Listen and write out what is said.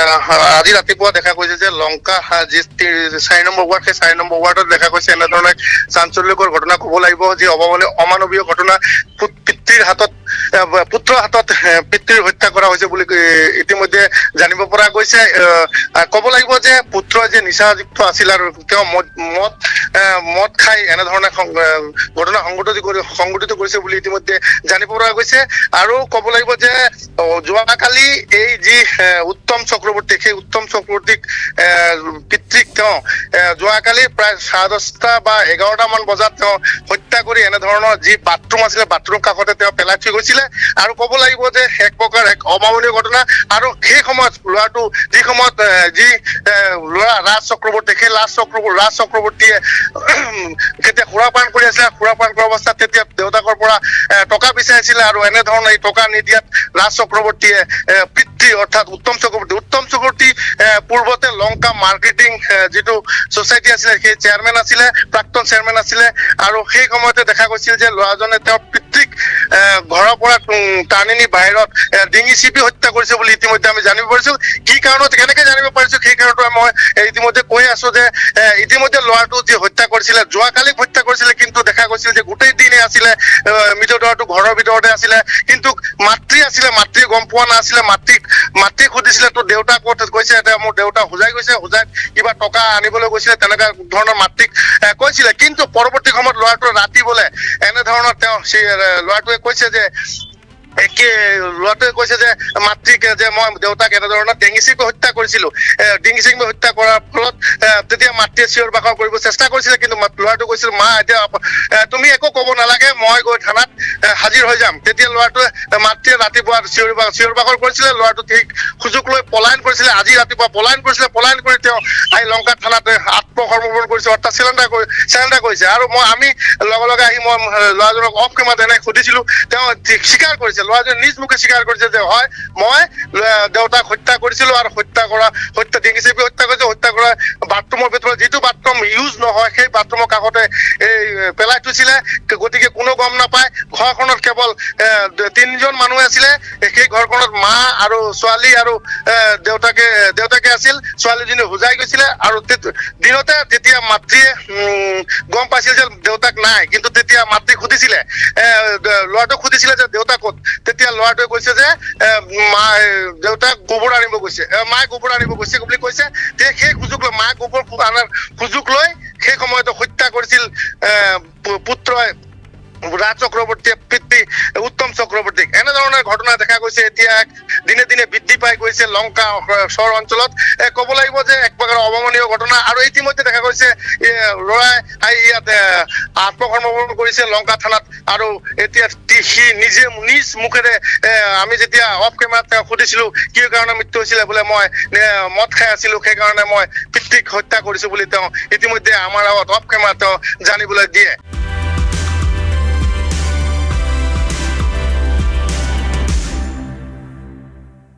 আজি ৰাতিপুৱা দেখা গৈছে যে লংকা যি 4 নম্বৰ ৱাৰ্ড সেই 4 নম্বৰ ৱাৰ্ডত দেখা গৈছে এনেধৰণে চাঞ্চল্যকৰ ঘটনা ক'ব লাগিব যি অমানৱীয় ঘটনা পিতৃৰ হাতত পুত্ৰৰ হাতত পিতৃৰ হত্যা কৰা হৈছে বুলি ইতিমধ্যে জানিব পৰা গৈছে। ক'ব লাগিব যে পুত্ৰ যে নিচাযুক্ত আছিল আৰু তেওঁ মদ খাই এনেধৰণে ঘটনা সংঘটিত কৰিছে বুলি ইতিমধ্যে জানিব পৰা গৈছে। আৰু ক'ব লাগিব যে যোৱাকালি এই যি উত্তম চক্ৰৱৰ্তী সেই উত্তম চক্ৰৱৰ্তীক পিতৃক তেওঁ যোৱাকালি প্ৰায় 10:30 বা 11টা মান বজাত তেওঁ হত্যা কৰি এনেধৰণৰ যি বাথৰুম আছিলে বাথৰুম কাষতে তেওঁ পেলাই থৈ গৈছিলে। আৰু ক'ব লাগিব যে এক প্ৰকাৰ এক অমানৱীয় ঘটনা। আৰু সেই সময়ত ল'ৰাটো যি সময়ত যি ল'ৰা ৰাজ চক্ৰৱৰ্তী সেই ৰাজ চক্ৰৱৰ্তীয়ে কেতিয়া সুৰাপান কৰি আছিলে সুৰাপান কৰা অৱস্থাত তেতিয়া দেউতাকৰ পৰা টকা বিচাৰিছিলে আৰু এনেধৰণৰ এই টকা নিদিয়াত ৰাজ চক্ৰৱৰ্তীয়ে পিতৃ অৰ্থাৎ উত্তম চক্ৰৱৰ্তী পূৰ্বতে লংকা মাৰ্কেটিং যিটো ছচাইটি আছিলে সেই চেয়াৰমেন আছিলে প্ৰাক্তন চেয়াৰমেন আছিলে। আৰু সেই সময়তে দেখা গৈছিল যে ল'ৰাজনে তেওঁৰ পিতৃক ঘৰৰ পৰা টানি নি বাহিৰত ডিঙি চিপি হত্যা কৰিছে বুলি ইতিমধ্যে আমি জানিব পাৰিছো। কি কাৰণত কেনেকে জানিব পাৰিছো সেই কাৰণটো মই ইতিমধ্যে কৈ আছো যে ইতিমধ্যে ল'ৰাটো যি হত্যা কৰিছিলে যোৱাকালি হত্যা কৰিছিলে কিন্তু দেখা গৈছিল যে গোটেই দিনে আছিলে মৃতদেহটো ঘৰৰ ভিতৰতে আছিলে। কিন্তু মাতৃয়ে গম পোৱা নাছিলে। মাতৃক সুধিছিলে তোৰ দেউতা ক'ত কৈছে এতিয়া মোৰ দেউতা হোজাই গৈছে হোজাইত কিবা টকা আনিবলৈ গৈছিলে তেনেকুৱা ধৰণৰ মাতৃক কৈছিলে। কিন্তু পৰৱৰ্তী সময়ত ল'ৰাটোৱে ৰাতি বোলে এনেধৰণৰ তেওঁ ল'ৰাটোৱে কৈছে যে ল'ৰাটোৱে কৈছে যে মাতৃক যে মই দেউতাক এনেধৰণৰ ডিঙি চিপি হত্যা কৰিছিলো। ডিঙি চিপি হত্যা কৰাৰ ফলত তেতিয়া মাতৃয়ে চিঞৰ বাখৰ কৰিব চেষ্টা কৰিছিলে কিন্তু ল'ৰাটো কৈছিল মা এতিয়া তুমি একো ক'ব নালাগে মই গৈ থানাত হাজিৰ হৈ যাম। তেতিয়া ল'ৰাটোৱে মাতৃয়ে ৰাতিপুৱা চিঞৰ বাখৰ কৰিছিলে। ল'ৰাটো ঠিক সুযোগ লৈ পলায়ন কৰিছিলে। আজি ৰাতিপুৱা পলায়ন কৰি তেওঁ আহি লংকা থানাত আত্মসমৰ্পণ কৰিছে অৰ্থাৎ চেলেণ্ডাৰ কৰিছে। আৰু আমি লগে আহি মই ল'ৰাজনক অফ কেমেৰাত এনে সুধিছিলো তেওঁ স্বীকাৰ কৰিছে। ল'ৰাজনে নিজ মুখে স্বীকাৰ কৰিছে যে হয় মই দেউতাক হত্যা কৰিছিলো আৰু ডিঙি চেপি হত্যা কৰিছে। হত্যা কৰা বাথৰুমৰ ভিতৰত যিটো বাথৰুম ইউজ নহয় সেই বাথৰুমৰ কাষতে এই পেলাই থৈছিলে। গতিকে কোনো গম নাপায়। ঘৰখনত কেৱল 3জন মানুহ আছিলে। সেই ঘৰখনত মা আৰু ছোৱালী আৰু দেউতাকে আছিল। ছোৱালীজনী হোজাই গৈছিলে আৰু দিনতে যেতিয়া মাতৃয়ে গম পাইছিল যে দেউতাক নাই কিন্তু তেতিয়া মাতৃক সুধিছিলে ল'ৰাটোক সুধিছিলে যে দেউতাক ক'ত। তেতিয়া ল'ৰাটোৱে কৈছে যে দেউতাক গোবৰ আনিব গৈছে মায়ে গোবৰ আনিব গৈছে বুলি কৈছে। সেই সুযোগ লৈ মায়ে গোবৰ আনাৰ সুযোগ লৈ সেই সময়তে হত্যা কৰিছিল পুত্ৰই ৰাজ চক্ৰৱৰ্তীয়ে পিতৃ উত্তম চক্ৰৱৰ্তীক। এনেধৰণৰ ঘটনা দেখা গৈছে এতিয়া দিনে দিনে বৃদ্ধি পাই গৈছে লংকা চহৰ অঞ্চলত। ক'ব লাগিব যে এক প্ৰকাৰ অভাৱনীয় ঘটনা। আৰু ইতিমধ্যে দেখা গৈছে ল'ৰাই আহি ইয়াত আত্মসমৰ্পণ কৰিছে লংকা থানাত। আৰু এতিয়া সি নিজ মুখেৰে আমি যেতিয়া অফ কেমেৰাত সুধিছিলো কি কাৰণে মৃত্যু হৈছিলে বোলে মই মদ খাই আছিলো সেইকাৰণে মই পিতৃক হত্যা কৰিছো বুলি তেওঁ ইতিমধ্যে আমাৰ আগত অফ কেমেৰাত তেওঁ জানিবলৈ দিয়ে।